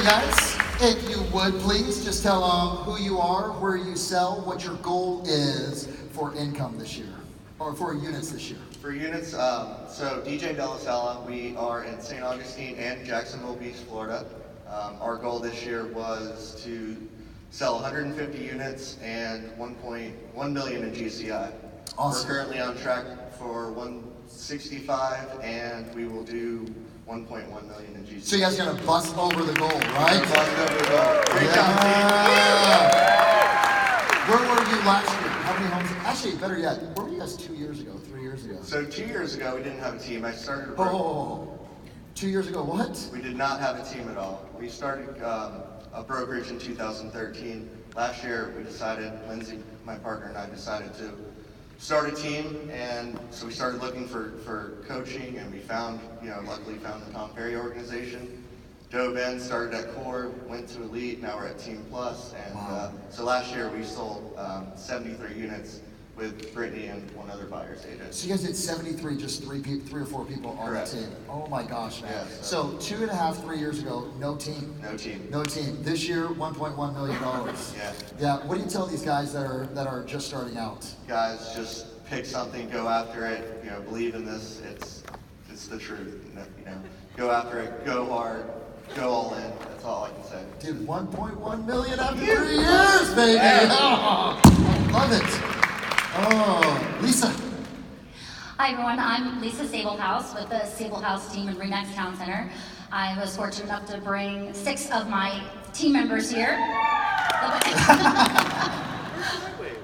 guys, if you would please just tell them who you are, where you sell, what your goal is for income this year, or for units this year. For units, so DJ De La Sala, we are in St. Augustine and Jacksonville Beach, Florida. Our goal this year was to sell 150 units and 1.1 million in GCI. Awesome. We're currently on track for 165, and we will do 1.1 million in GCI. So you guys are gonna bust over the goal, right? Bust over the goal. Great job, team. Where were you last year? How many homes? Actually, better yet, where were you guys 2 years ago, 3 years ago? So 2 years ago, we didn't have a team. I started a Oh, 2 years ago, what? We did not have a team at all. We started a brokerage in 2013. Last year, we decided, Lindsay, my partner, and I decided to start a team, and so we started looking for coaching, and we found, luckily found the Tom Ferry organization. Dove in, started at Core, went to Elite, now we're at Team Plus, and wow. So last year we sold 73 units with Brittany and one other buyer's agent. So you guys did 73, just three or four people on Correct. the team. Oh my gosh, man. Yeah, so 2.5, 3 years ago, no team. No team. No team. This year, $1.1 million. Yeah. Yeah. What do you tell these guys that are just starting out? Guys, just pick something, go after it. Believe in this. It's the truth. Go after it. Go hard. Go all in. That's all I can say. Dude, 1.1 million after 3 years, baby. Yeah. Oh, love it. Oh, Lisa. Hi everyone, I'm Lisa Sablehouse with the Sablehouse team in Remax Town Center. I was fortunate enough to bring 6 of my team members here.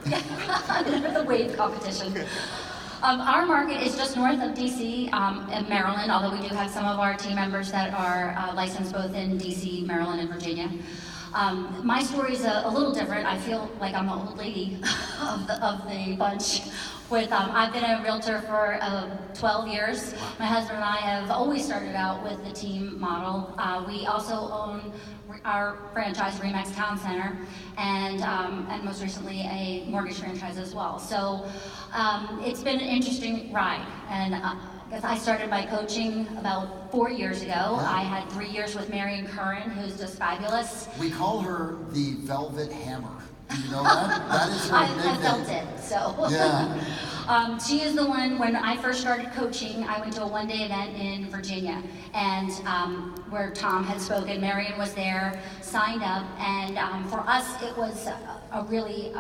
The wave competition. Our market is just north of DC in Maryland, although we do have some of our team members that are licensed both in DC, Maryland, and Virginia. My story is a little different. I feel like I'm the old lady of the bunch. I've been a realtor for 12 years. My husband and I have always started out with the team model. We also own our franchise, Remax Town Center, and most recently a mortgage franchise as well. So it's been an interesting ride. And I started my coaching about 4 years ago. Yeah. I had 3 years with Marion Curran, who's just fabulous. We call her the Velvet Hammer. Do you know that? That is her nickname. I felt it, so. Yeah. She is the one, when I first started coaching, I went to a one-day event in Virginia, and where Tom had spoken. Marion was there, signed up, and for us, it was a really,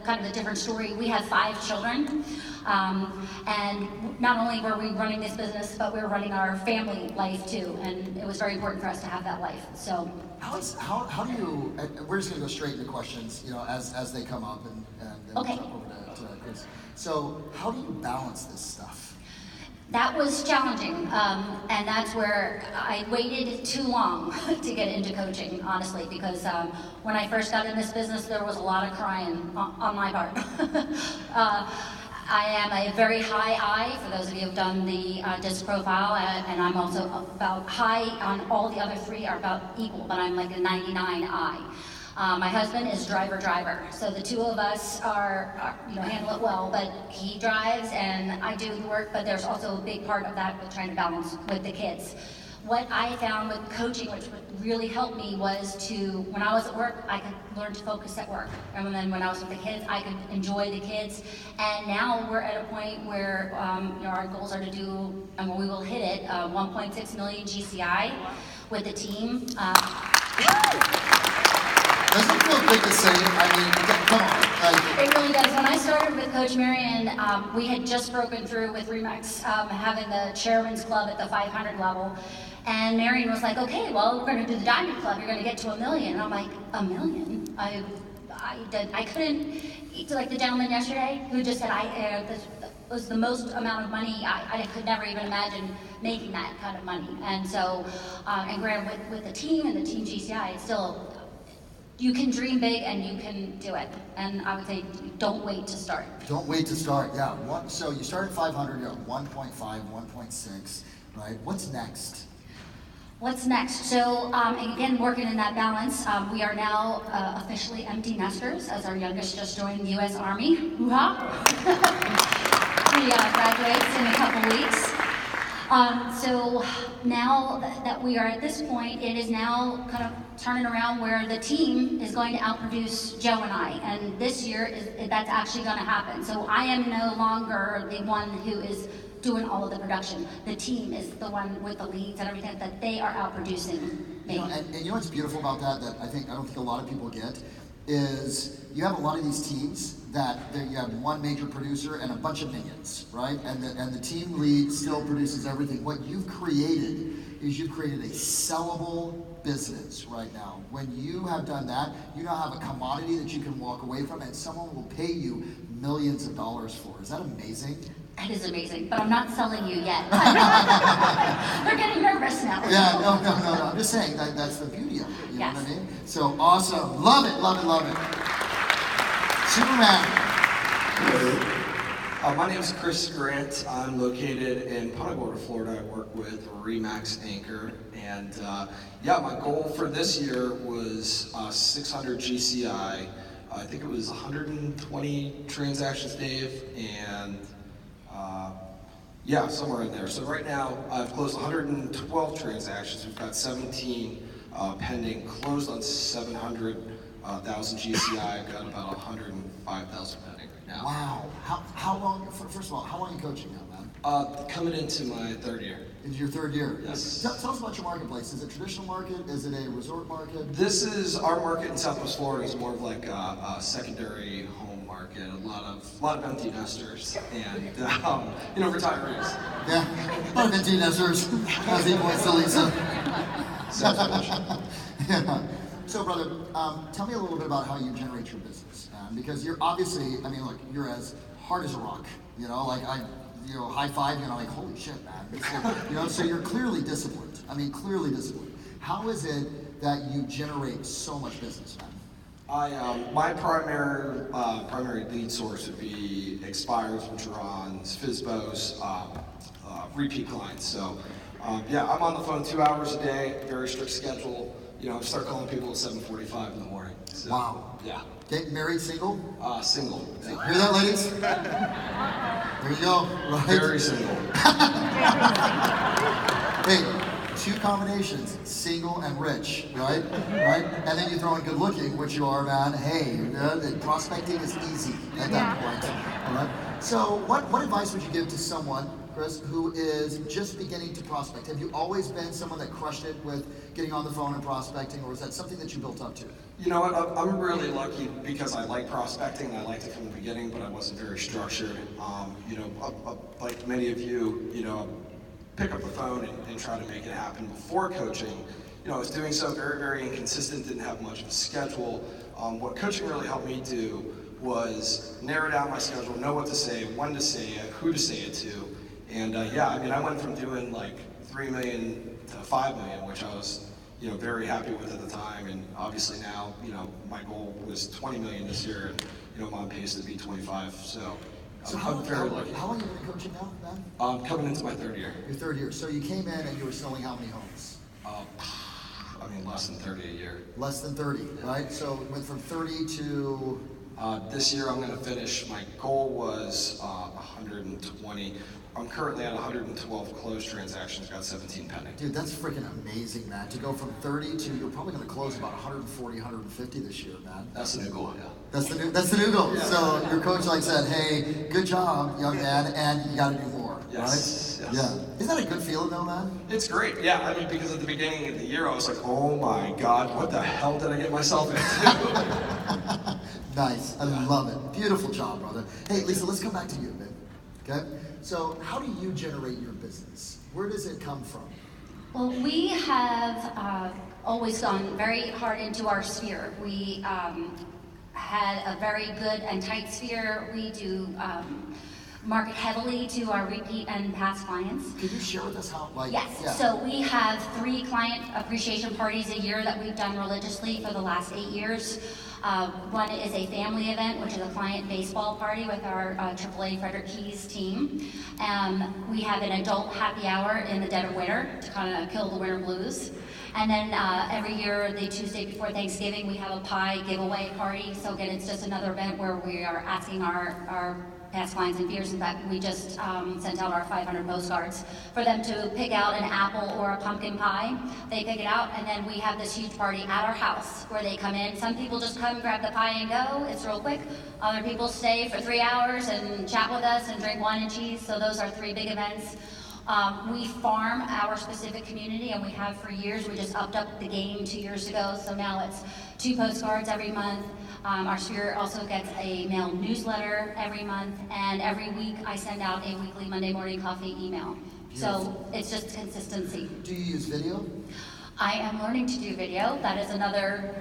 kind of a different story. We have 5 children, and not only were we running this business, but we were running our family life too, and it was very important for us to have that life. So, how do you? We're just gonna go straight into questions, as they come up, and then okay. we'll jump over to Chris. So, how do you balance this stuff? That was challenging, and that's where I waited too long to get into coaching, honestly, because when I first got in this business, there was a lot of crying on my part. I am a very high I, for those of you who have done the disc profile, and I'm also about high on all the other 3 are about equal, but I'm like a 99 I. My husband is driver, so the 2 of us are handle it well, but he drives and I do the work, but there's also a big part of that with trying to balance with the kids. What I found with coaching, which really helped me, was when I was at work, I could learn to focus at work. And then when I was with the kids, I could enjoy the kids. And now we're at a point where our goals are to do, and we will hit it, 1.6 million GCI with the team. Doesn't it feel good to say? I mean, come on. It really does. When I started with Coach Marion, we had just broken through with Remax, having the Chairman's Club at the 500 level. And Marion was like, okay, well, we're going to do the Diamond Club. You're going to get to 1 million. And I'm like, 1 million? I couldn't, like the gentleman yesterday who just said, this was the most amount of money, I could never even imagine making that kind of money. And so, and granted, with the team and the Team GCI, it's still, you can dream big and you can do it. And I would say, don't wait to start. Don't wait to start, yeah. So you started 500, you're at 1.5, 1.6, right? What's next? What's next? So, again, working in that balance, we are now officially empty nesters, as our youngest just joined the U.S. Army. Hoo-ha! He graduates in a couple weeks. So now that we are at this point, it is now kind of turning around where the team is going to outproduce Joe and I. And this year, that's actually going to happen. So I am no longer the one who is doing all of the production. The team is the one with the leads and everything that they are outproducing me. You know, and you know what's beautiful about that I don't think a lot of people get is you have a lot of these teams that you have one major producer and a bunch of minions, right? And the team lead still produces everything. What you've created is you've created a sellable business right now. When you have done that, you now have a commodity that you can walk away from and someone will pay you millions of dollars for. Is that amazing? It is amazing, but I'm not selling you yet. They're getting nervous now. Yeah, no. I'm just saying that's the beauty of it. You know Yes. what I mean? So awesome. Love it. Superman. My name is Chris Grant. I'm located in Punta Gorda, Florida. I work with Remax Anchor. And yeah, my goal for this year was 600 GCI. I think it was 120 transactions, Dave, and yeah, somewhere in there. So right now, I've closed 112 transactions. We've got 17 pending, closed on 700,000 GCI. I've got about 105,000 pending right now. Wow. How long, first of all, how long are you coaching now, man? Coming into my third year. Into your third year? Yes. Tell us about your marketplace. Is it a traditional market? Is it a resort market? This is our market in Southwest Florida. Is more of like a secondary home market. A lot of empty nesters and retirees. Yeah, a lot of empty nesters. As he points to Lisa. Yeah. So, brother, tell me a little bit about how you generate your business, because you're obviously, look, you're as hard as a rock. High five, like, holy shit, man. So you're clearly disciplined. Clearly disciplined. How is it that you generate so much business, man? My primary lead source would be expires, withdrawals, FISBOs, repeat clients. So, yeah, I'm on the phone 2 hours a day, very strict schedule. Start calling people at 7:45 in the morning. So, wow. Yeah. Okay, married, single? Single. Hear that, ladies? There you go. Right? Very single. Hey, two combinations, single and rich, right? Right? And then you throw in good looking, which you are, man. Hey, prospecting is easy at that point. All right? So what advice would you give to someone, Chris, who is just beginning to prospect? Have you always been someone that crushed it with getting on the phone and prospecting, or is that something that you built up to? You know what, I'm really lucky because I like prospecting, and I liked it from the beginning, but I wasn't very structured. Like many of you, pick up the phone and try to make it happen before coaching. I was doing so very, very inconsistent, didn't have much of a schedule. What coaching really helped me do was narrow down my schedule, know what to say, when to say it, who to say it to. And I went from doing like 3 million to 5 million, which I was very happy with at the time. And obviously now, my goal was 20 million this year, and I'm on pace to be 25. So I'm very lucky. How long have you been coaching now, man? Coming into my third year. Your third year. So you came in and you were selling how many homes? Less than 30 a year. Less than 30, right? So it went from 30 to... This year I'm going to finish, my goal was 120. I'm currently at 112 closed transactions, got 17 pending. Dude, that's freaking amazing, man. To go from 30 to, you're probably going to close about 140, 150 this year, man. That's the new goal, yeah. That's the new goal. Yeah. So your coach said, hey, good job, young man, and you got to do more, yes. Right? Yes. Yeah. Isn't that a good feeling though, man? It's great, yeah. Because at the beginning of the year, I was like, oh my God, what the hell did I get myself into? Nice, I love it. Beautiful job, brother. Hey, Lisa, let's come back to you, man. Okay? So how do you generate your business? Where does it come from? Well, we have always gone very hard into our sphere. We had a very good and tight sphere. We do market heavily to our repeat and past clients. Could you share with us how, Yes, yeah. so we have 3 client appreciation parties a year that we've done religiously for the last 8 years. One is a family event, which is a client baseball party with our AAA Frederick Keys team. We have an adult happy hour in the dead of winter to kind of kill the winter blues. And then every year, the Tuesday before Thanksgiving, we have a pie giveaway party. So again, it's just another event where we are asking our past clients and fears. In fact, we just sent out our 500 postcards for them to pick out an apple or a pumpkin pie. They pick it out, and then we have this huge party at our house where they come in. Some people just come, grab the pie, and go. It's real quick. Other people stay for 3 hours and chat with us and drink wine and cheese. So those are 3 big events. We farm our specific community, and we have for years. We just upped up the game 2 years ago, so now it's 2 postcards every month. Our sphere also gets a mail newsletter every month, and every week I send out a weekly Monday morning coffee email. So it's just consistency. Do you use video? I am learning to do video. That is another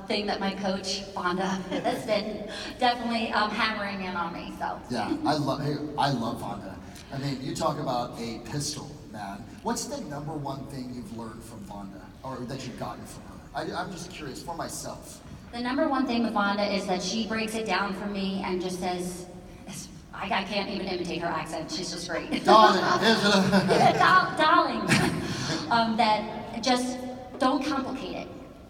thing that my coach, Fonda, has been definitely hammering in on me. So Yeah, I love Fonda. I mean, you talk about a pistol, man. What's the number one thing you've learned from Fonda, or that you've gotten from her? I'm just curious for myself. the number one thing with Fonda is that she breaks it down for me and just says, I can't even imitate her accent. She's just great. Darling, Darling. That just don't complicate it.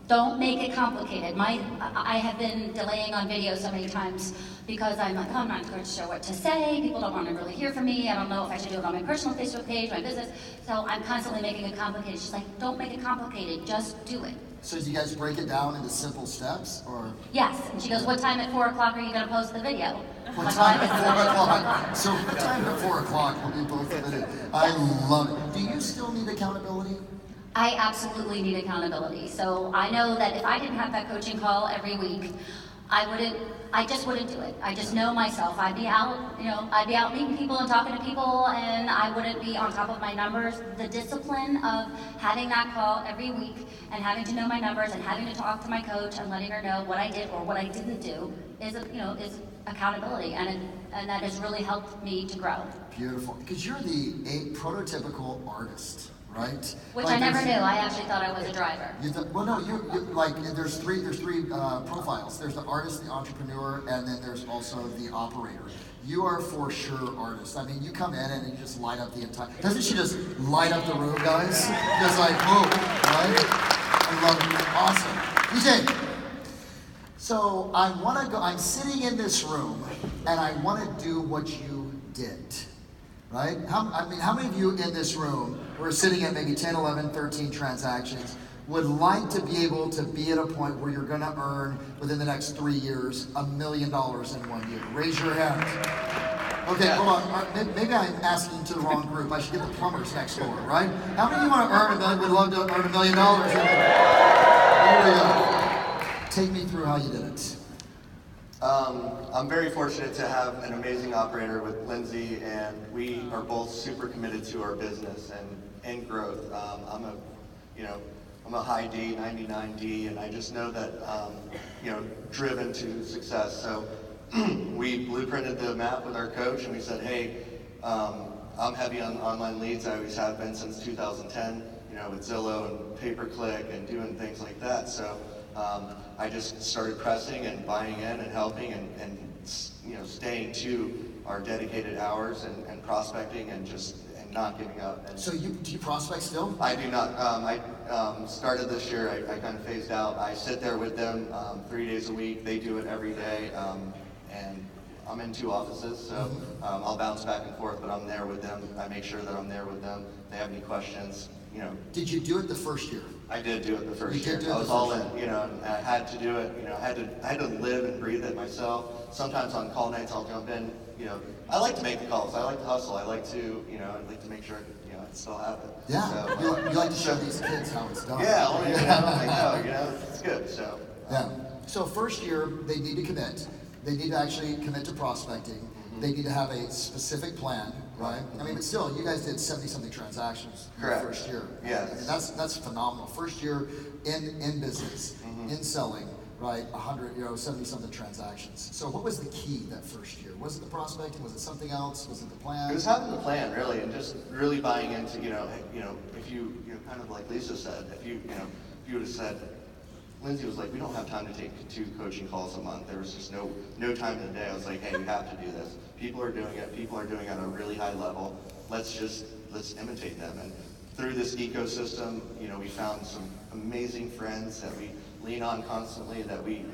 Don't make it complicated. I have been delaying on video so many times because I'm like, oh, I'm not quite sure what to say. People don't want to really hear from me. I don't know if I should do it on my personal Facebook page, my business. So I'm constantly making it complicated. She's like, don't make it complicated. Just do it. So do you guys break it down into simple steps, or? Yes. And she goes, what time at 4 o'clock are you going to post the video? What time at 4 o'clock? So what time at 4 o'clock will you post the video? I love it. Do you still need accountability? I absolutely need accountability. So I know that if I didn't have that coaching call every week, I just wouldn't do it. I just know myself. I'd be out meeting people and talking to people, and I wouldn't be on top of my numbers. The discipline of having that call every week and having to know my numbers and having to talk to my coach and letting her know what I did or what I didn't do is accountability, and that has really helped me to grow. Beautiful, because you're the prototypical artist. Right? Which like I never knew. I actually thought I was a driver. Well, no, you like there's three profiles. There's the artist, the entrepreneur, and then there's also the operator. You are for sure artist. I mean, you come in and you just light up the entire. Doesn't she just light up the room, guys? Just like boom, right? I love it. Awesome, DJ. So I want to go. I'm sitting in this room, and I want to do what you did. Right? How many of you in this room who are sitting at maybe 10, 11, 13 transactions would like to be able to be at a point where you're going to earn within the next 3 years $1 million in 1 year? Raise your hand. Okay, hold on. Maybe I'm asking to the wrong group. I should get the plumbers next door, right? How many of you want to earn $1 million? Would love to earn $1 million? Here we go. Take me through how you did it. I'm very fortunate to have an amazing operator with Lindsay, and we are both super committed to our business and growth. I'm a high D, 99D, and I just know that driven to success. So we blueprinted the map with our coach, and we said, hey, I'm heavy on online leads. I always have been since 2010. With Zillow and pay-per-click and doing things like that. So I just started pressing and buying in and helping and staying to our dedicated hours and prospecting and not giving up. And so do you prospect still? I do not. I started this year. I kind of phased out. I sit there with them 3 days a week. They do it every day, and I'm in 2 offices, so I'll bounce back and forth, but I'm there with them. I make sure that I'm there with them. If they have any questions, Did you do it the first year? I did do it the first year. I was all in, and I had to do it. I had to live and breathe it myself. Sometimes on call nights, I'll jump in. I like to make the calls. I like to hustle. I like to, I like to make sure, I still have it. Yeah. So, you like to show these kids how it's done. Yeah. I know, it's good. So. Yeah. So first year, they need to commit. They need to actually commit to prospecting. They need to have a specific plan, right? I mean, but still, you guys did 70-something transactions in the first year. Yes. I mean, that's phenomenal. First year in business, in selling, right? 70-something transactions. So what was the key that first year? Was it the prospecting? Was it something else? Was it the plan? It was having the plan, really, and just really buying into, if you kind of like Lisa said, if you would have said, Lindsay was like, we don't have time to take 2 coaching calls a month. There was just no time in the day. I was like, hey, we have to do this. People are doing it. People are doing it at a really high level. Let's imitate them. And through this ecosystem, we found some amazing friends that we lean on constantly, that we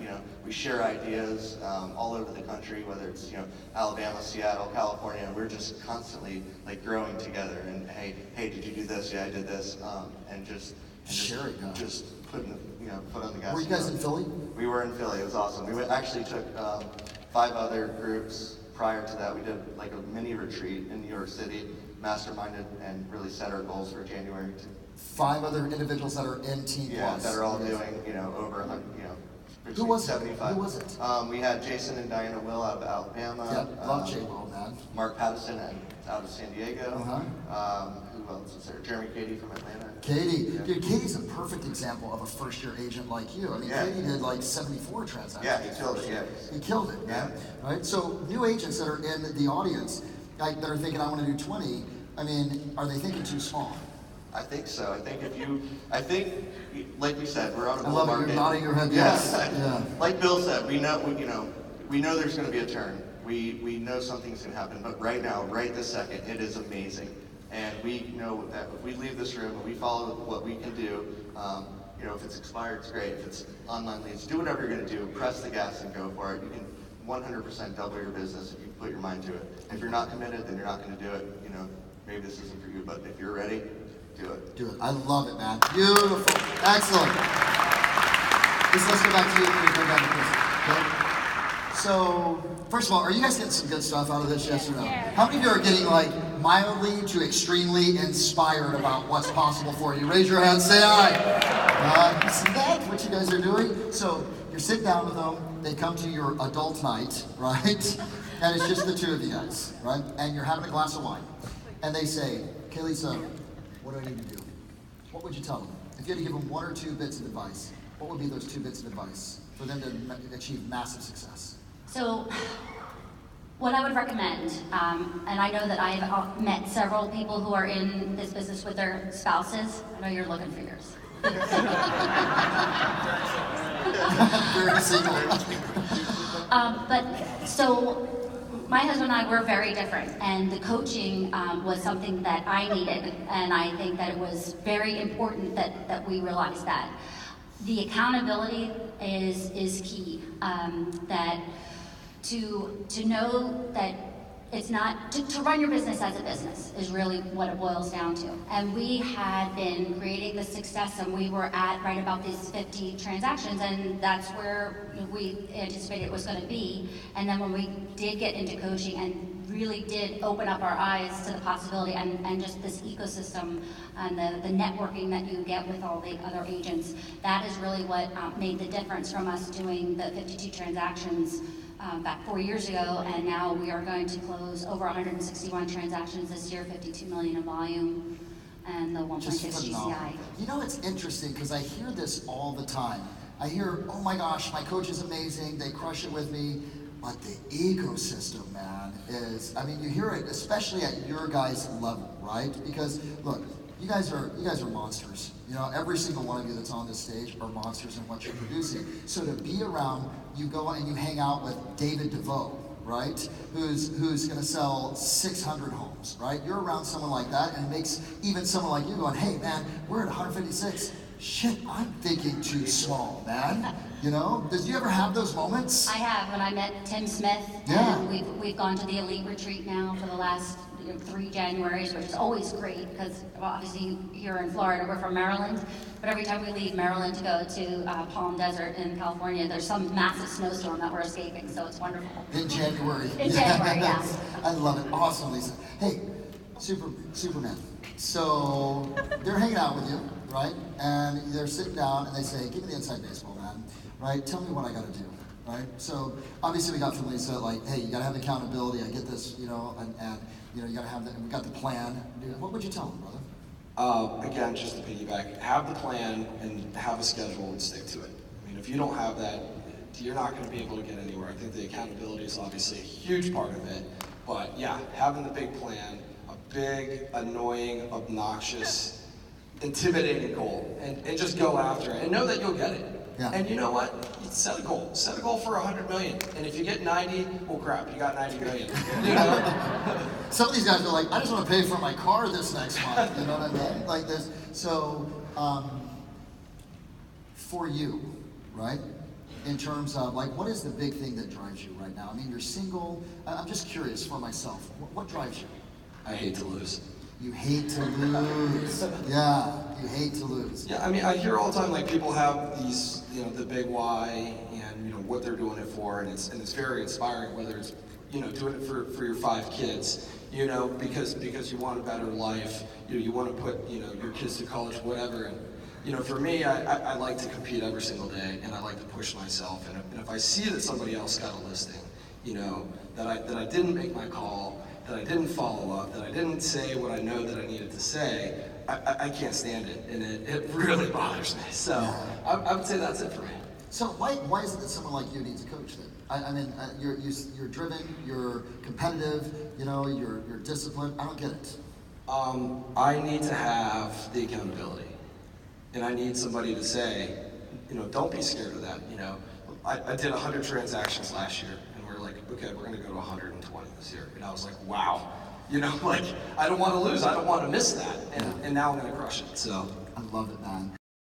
share ideas all over the country, whether it's Alabama, Seattle, California. We're just constantly like growing together. And hey, did you do this? Yeah, I did this. And just putting foot on the gas. Were you guys in Philly? We were in Philly. It was awesome. We actually took 5 other groups prior to that. We did like a mini retreat in New York City, masterminded, and really set our goals for January. 5 other individuals that are in Team Plus. That are all doing over 100. Who was 75. Who was it? We had Jason and Diana Will out of Alabama. Yeah, love J-Will, man. Mark Pattison out of San Diego. Who else was there? Jeremy Katie from Atlanta. Katie. Yeah. Dude, Katie's a perfect example of a first-year agent like you. I mean, Katie did like 74 transactions. Yeah, he killed it, He killed it, man. Right? So new agents that are in the audience, that are thinking, I want to do 20, I mean, are they thinking too small? I think so. I think, like we said, we're on a bull market. I love it. You're nodding your head. Yes. Yeah. Like Bill said, we know there's going to be a turn. We know something's going to happen. But right now, right this second, it is amazing. And we know that if we leave this room and we follow what we can do, if it's expired, it's great. If it's online leads, do whatever you're going to do. Press the gas and go for it. You can 100% double your business if you put your mind to it. If you're not committed, then you're not going to do it. Maybe this isn't for you. But if you're ready, do it. Do it. I love it, man. Beautiful. Excellent. Let's go back to you. Go down to Chris. Okay? So, first of all, are you guys getting some good stuff out of this, yes or no? Yeah. How many of you are getting like mildly to extremely inspired about what's possible for you? Raise your hand, say aye. See that, what you guys are doing? So, you're sitting down with them, they come to your adult night, right? And it's just the two of you guys, right? And you're having a glass of wine. And they say, okay, Lisa, what do I need to do? What would you tell them? If you had to give them 1 or 2 bits of advice, what would be those 2 bits of advice for them to achieve massive success? So, what I would recommend, and I know that I have met several people who are in this business with their spouses. I know you're looking for yours. Very single. So my husband and I were very different, and the coaching was something that I needed, and I think that it was very important that we realized that. The accountability is key. That to know that it's not, to run your business as a business is really what it boils down to. And we had been creating the success, and we were at right about these 50 transactions, and that's where we anticipated it was going to be. And then when we did get into coaching and really did open up our eyes to the possibility and just this ecosystem and the networking that you get with all the other agents, that is really what made the difference from us doing the 52 transactions back 4 years ago, and now we are going to close over 161 transactions this year, 52 million in volume, and the 1.6 GCI. You know, it's interesting because I hear this all the time. I hear, oh my gosh, my coach is amazing, they crush it with me, but the ecosystem, man, is, I mean, you hear it, especially at your guys' level, right? Because, look, you guys are monsters. You know, every single one of you that's on this stage are monsters in what you're producing. So to be around, you go and you hang out with David DeVoe, right? Who's going to sell 600 homes, right? You're around someone like that, and it makes even someone like you going, hey, man, we're at 156. Shit, I'm thinking too small, man. You know? Did you ever have those moments? I have, when I met Tim Smith, Yeah. and we've gone to the Elite Retreat now for the last 3 Januaries, which is always great because obviously here in Florida, we're from Maryland, but every time we leave Maryland to go to Palm Desert in California, there's some massive snowstorm that we're escaping, so it's wonderful. In January. In January, yes. I love it. Awesome, Lisa. Hey, Superman. So they're hanging out with you, right? And they're sitting down and they say, give me the inside baseball, man. Right? Tell me what I got to do. Right? So obviously we got from Lisa, like, hey, you got to have accountability. I get this, you know, and you know, you got to have that. We got the plan. What would you tell them, brother? Again, just to piggyback, have the plan and have a schedule and stick to it. I mean, if you don't have that, you're not going to be able to get anywhere. I think the accountability is obviously a huge part of it. But yeah, having the big plan, a big, annoying, obnoxious, intimidating goal, and just go after it and know that you'll get it. Yeah. And you know what? Set a goal. Set a goal for 100 million. And if you get 90, well, crap, you got 90 million. You know? Some of these guys are like, I just want to pay for my car this next month. You know what I mean? Like this. So, for you, right? In terms of like, what is the big thing that drives you right now? I mean, you're single. I'm just curious for myself. What drives you? I hate to lose. You hate to lose. Yeah, you hate to lose. Yeah, I mean, I hear all the time, like, people have these, you know, the big why and, you know, what they're doing it for, and it's very inspiring, whether it's, you know, doing it for your 5 kids, you know, because you want a better life, you want to put, you know, your kids to college, whatever. And, you know, for me, I like to compete every single day, and I like to push myself. And if I see that somebody else got a listing, you know, that I didn't make my call, that I didn't follow up, that I didn't say what I know that I needed to say, I can't stand it, and it really bothers me. So I would say that's it for me. So why is it that someone like you needs a coach then? I mean, you're driven, you're competitive, you know, you're disciplined. I don't get it. I need to have the accountability, and I need somebody to say, you know, don't be scared of that. You know, I did 100 transactions last year, and we're like, okay, we're gonna go to 120 this year, and I was like, wow, you know, like, I don't want to lose, I don't want to miss that, and now I'm gonna crush it. So I love it, man.